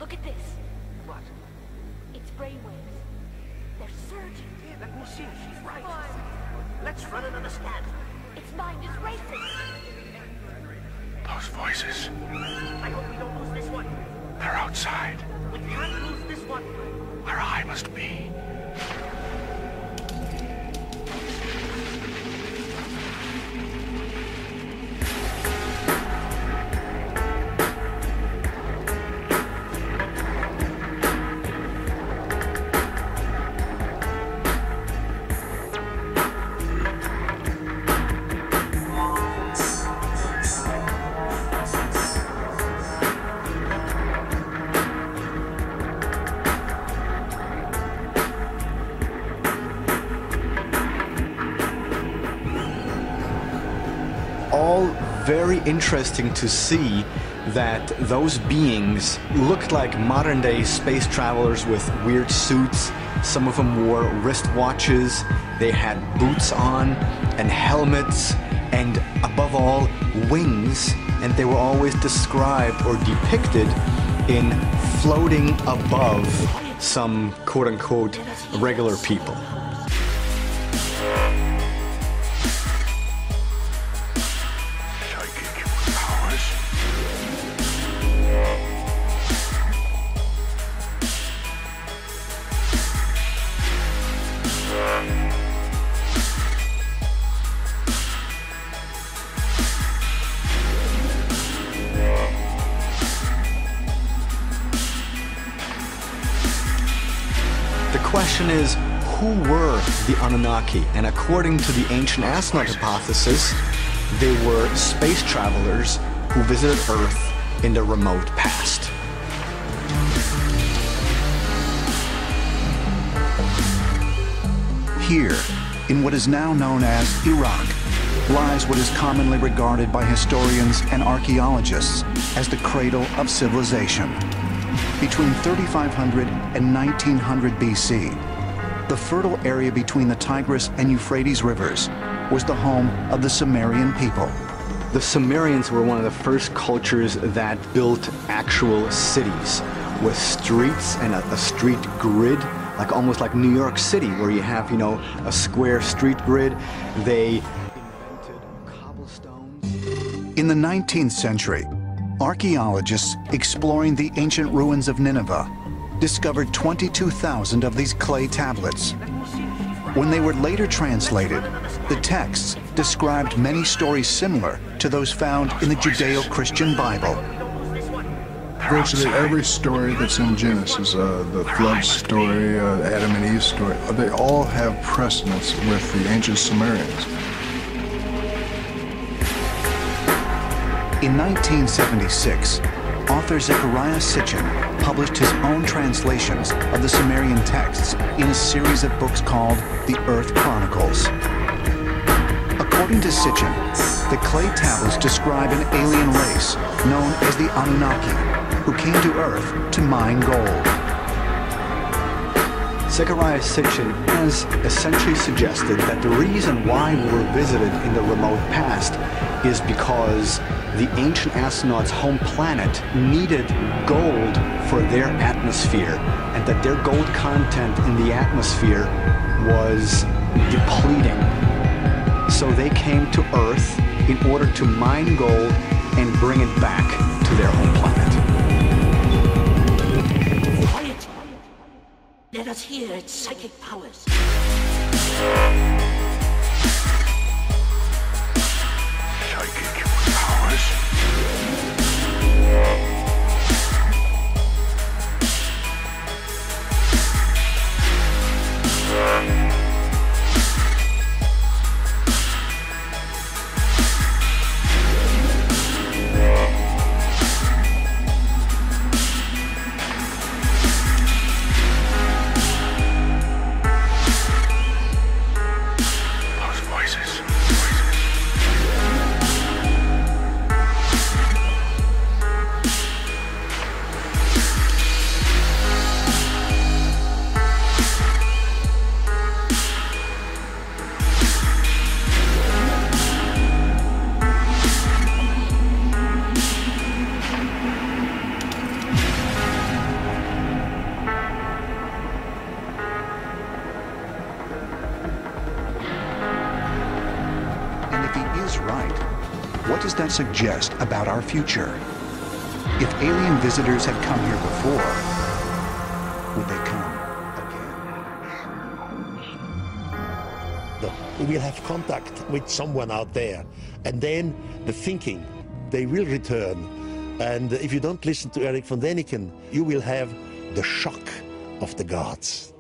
Look at this. What? It's brainwaves. They're surging. Yeah, let me see. She's right. Let's run another scan. Its mind is racing. Those voices. I hope we don't lose this one. They're outside. We can't lose this one. Where I must be. All very interesting to see that those beings looked like modern-day space travelers with weird suits. Some of them wore wristwatches, they had boots on and helmets, and above all, wings, and they were always described or depicted in floating above some quote-unquote regular people. The question is, who were the Anunnaki? And according to the ancient astronaut hypothesis, they were space travelers who visited Earth in the remote past. Here, in what is now known as Iraq, lies what is commonly regarded by historians and archaeologists as the cradle of civilization. Between 3500 and 1900 BC, the fertile area between the Tigris and Euphrates rivers was the home of the Sumerian people. The Sumerians were one of the first cultures that built actual cities with streets and a street grid, like almost like New York City, where you have, you know, a square street grid. They invented cobblestones. In the 19th century, archaeologists exploring the ancient ruins of Nineveh discovered 22,000 of these clay tablets. When they were later translated, the texts described many stories similar to those found in the Judeo-Christian Bible. Virtually every story that's in Genesis, the flood story, Adam and Eve story, they all have precedence with the ancient Sumerians. In 1976, author Zecharia Sitchin published his own translations of the Sumerian texts in a series of books called The Earth Chronicles. According to Sitchin, the clay tablets describe an alien race known as the Anunnaki, who came to Earth to mine gold. Zecharia Sitchin has essentially suggested that the reason why we were visited in the remote past is because the ancient astronauts' home planet needed gold for their atmosphere, and that their gold content in the atmosphere was depleting. So they came to Earth in order to mine gold and bring it back to their home planet. Quiet! Let us hear its psychic powers. Psychic powers? is right, what does that suggest about our future? If alien visitors had come here before, would they come again? We will have contact with someone out there, and then the thinking, they will return. And if you don't listen to Eric von Däniken, you will have the shock of the gods.